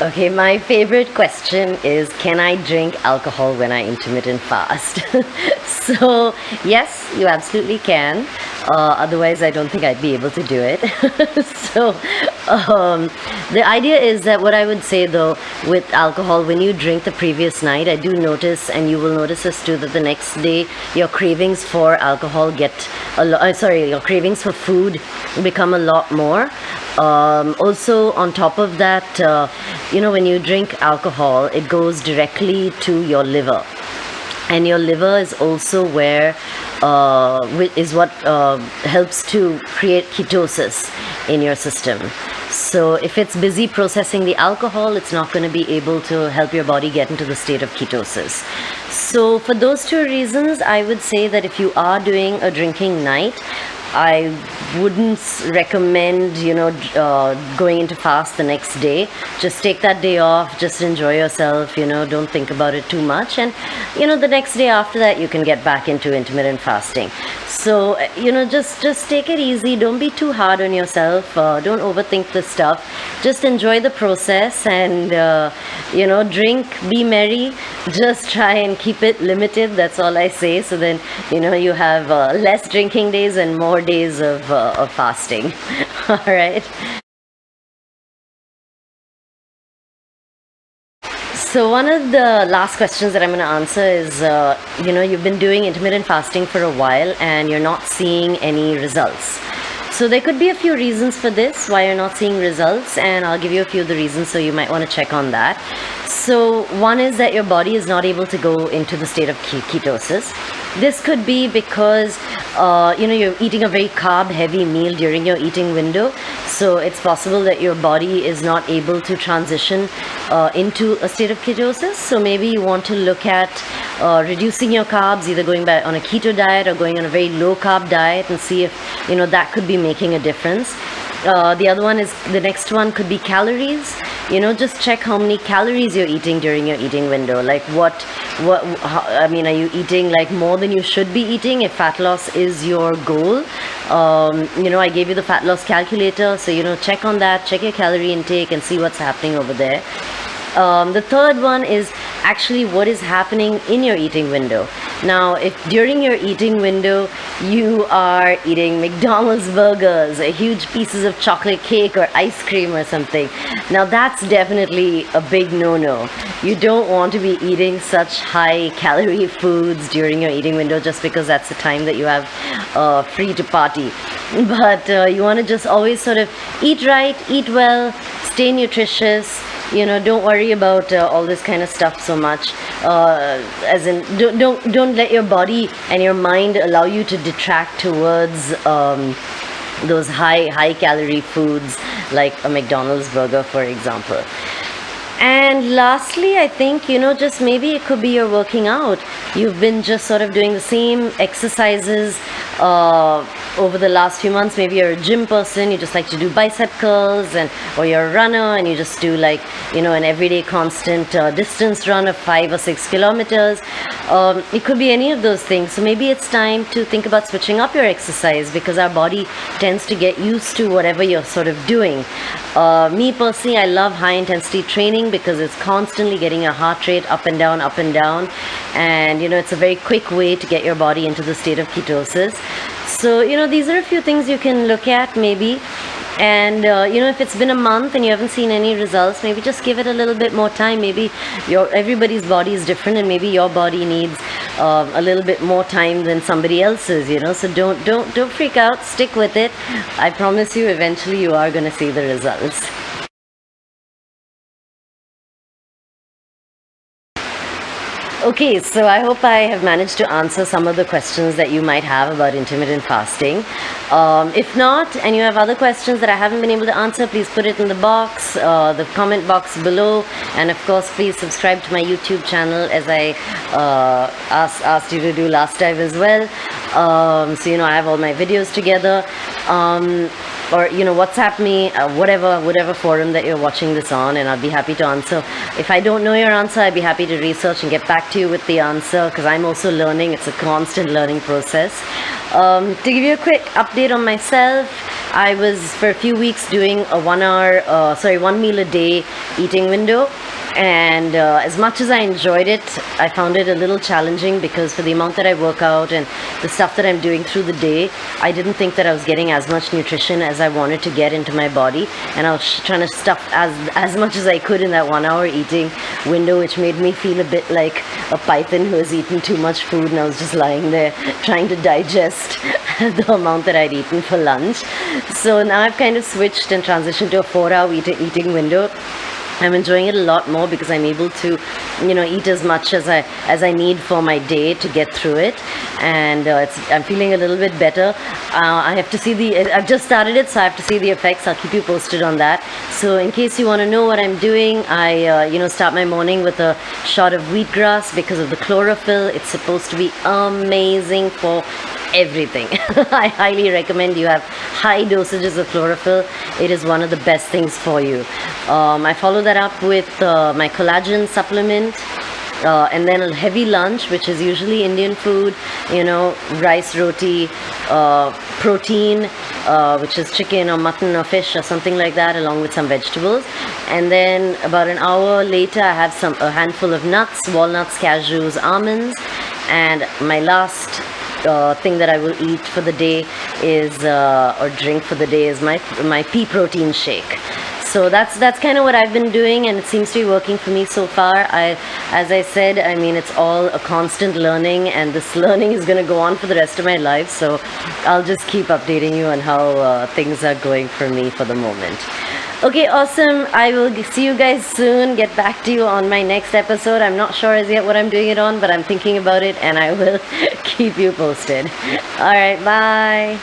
Okay, my favorite question is, can I drink alcohol when I intermittent fast? So, yes, you absolutely can. Otherwise, I don't think I'd be able to do it. So, the idea is that what I would say though with alcohol, when you drink the previous night, I do notice, and you will notice this too, that the next day your cravings for alcohol get your cravings for food become a lot more. Also, on top of that, when you drink alcohol, it goes directly to your liver, and your liver is also where is what helps to create ketosis in your system. So if it's busy processing the alcohol, it's not going to be able to help your body get into the state of ketosis. So for those two reasons, I would say that if you are doing a drinking night, I wouldn't recommend, going into fast the next day. Just take that day off, just enjoy yourself, don't think about it too much. And, the next day after that, you can get back into intermittent fasting. So, just take it easy. Don't be too hard on yourself. Don't overthink the stuff. Just enjoy the process and, drink, be merry. Just try and keep it limited. That's all I say. So then, you have less drinking days and more days of fasting. All right. So one of the last questions that I'm going to answer is, you've been doing intermittent fasting for a while and you're not seeing any results. So there could be a few reasons for this, why you're not seeing results, and I'll give you a few of the reasons, so you might want to check on that. So one is that your body is not able to go into the state of ketosis. This could be because, you're eating a very carb-heavy meal during your eating window. So it's possible that your body is not able to transition into a state of ketosis. So maybe you want to look at reducing your carbs, either going back on a keto diet or going on a very low-carb diet, and see if, that could be making a difference. The next one could be calories. Just check how many calories you're eating during your eating window. Like are you eating like more than you should be eating if fat loss is your goal? I gave you the fat loss calculator, so, check on that, check your calorie intake and see what's happening over there. The third one is actually what is happening in your eating window. Now, if during your eating window you are eating McDonald's burgers, huge pieces of chocolate cake or ice cream or something, now that's definitely a big no-no. You don't want to be eating such high calorie foods during your eating window just because that's the time that you have free to party. But you want to just always sort of eat right, eat well, stay nutritious. Don't worry about all this kind of stuff so much. As in, don't let your body and your mind allow you to detract towards those high calorie foods like a McDonald's burger, for example. And lastly, I think, just maybe it could be you're working out. You've been just sort of doing the same exercises over the last few months. Maybe you're a gym person, you just like to do bicep curls, or you're a runner and you just do like, an everyday constant distance run of 5 or 6 kilometers. It could be any of those things. So maybe it's time to think about switching up your exercise, because our body tends to get used to whatever you're sort of doing. Me personally, I love high intensity training because it's constantly getting your heart rate up and down, and it's a very quick way to get your body into the state of ketosis. So these are a few things you can look at maybe. And if it's been a month and you haven't seen any results, maybe just give it a little bit more time. Maybe everybody's body is different, and maybe your body needs a little bit more time than somebody else's. So don't freak out. Stick with it. I promise you, eventually you are going to see the results. Okay, so I hope I have managed to answer some of the questions that you might have about intermittent fasting. If not, and you have other questions that I haven't been able to answer, please put it in the box, the comment box below. And of course, please subscribe to my YouTube channel, as I asked you to do last time as well. So I have all my videos together. Or WhatsApp me, whatever forum that you're watching this on, and I'll be happy to answer. If I don't know your answer, I'd be happy to research and get back to you with the answer, because I'm also learning. It's a constant learning process. To give you a quick update on myself, I was for a few weeks doing a 1 meal a day eating window. And as much as I enjoyed it, I found it a little challenging because for the amount that I work out and the stuff that I'm doing through the day, I didn't think that I was getting as much nutrition as I wanted to get into my body. And I was trying to stuff as much as I could in that 1 hour eating window, which made me feel a bit like a python who has eaten too much food, and I was just lying there trying to digest the amount that I'd eaten for lunch. So now I've kind of switched and transitioned to a 4 hour eating window. I'm enjoying it a lot more because I'm able to, eat as much as I need for my day to get through it, and I'm feeling a little bit better. I have to see I've just started it, so I have to see the effects. I'll keep you posted on that. So in case you want to know what I'm doing, I start my morning with a shot of wheatgrass because of the chlorophyll. It's supposed to be amazing for everything. I highly recommend you have high dosages of chlorophyll. It is one of the best things for you. I follow that up with my collagen supplement, and then a heavy lunch, which is usually Indian food, rice, roti, protein, which is chicken or mutton or fish or something like that, along with some vegetables. And then about an hour later, I have a handful of nuts, walnuts, cashews, almonds. And my last thing that I will eat for the day is or drink for the day is my pea protein shake. So that's kind of what I've been doing, and it seems to be working for me so far. As I said, it's all a constant learning, and this learning is going to go on for the rest of my life. So I'll just keep updating you on how things are going for me for the moment. Okay, awesome. I will see you guys soon. Get back to you on my next episode. I'm not sure as yet what I'm doing it on, but I'm thinking about it, and I will keep you posted. All right, bye.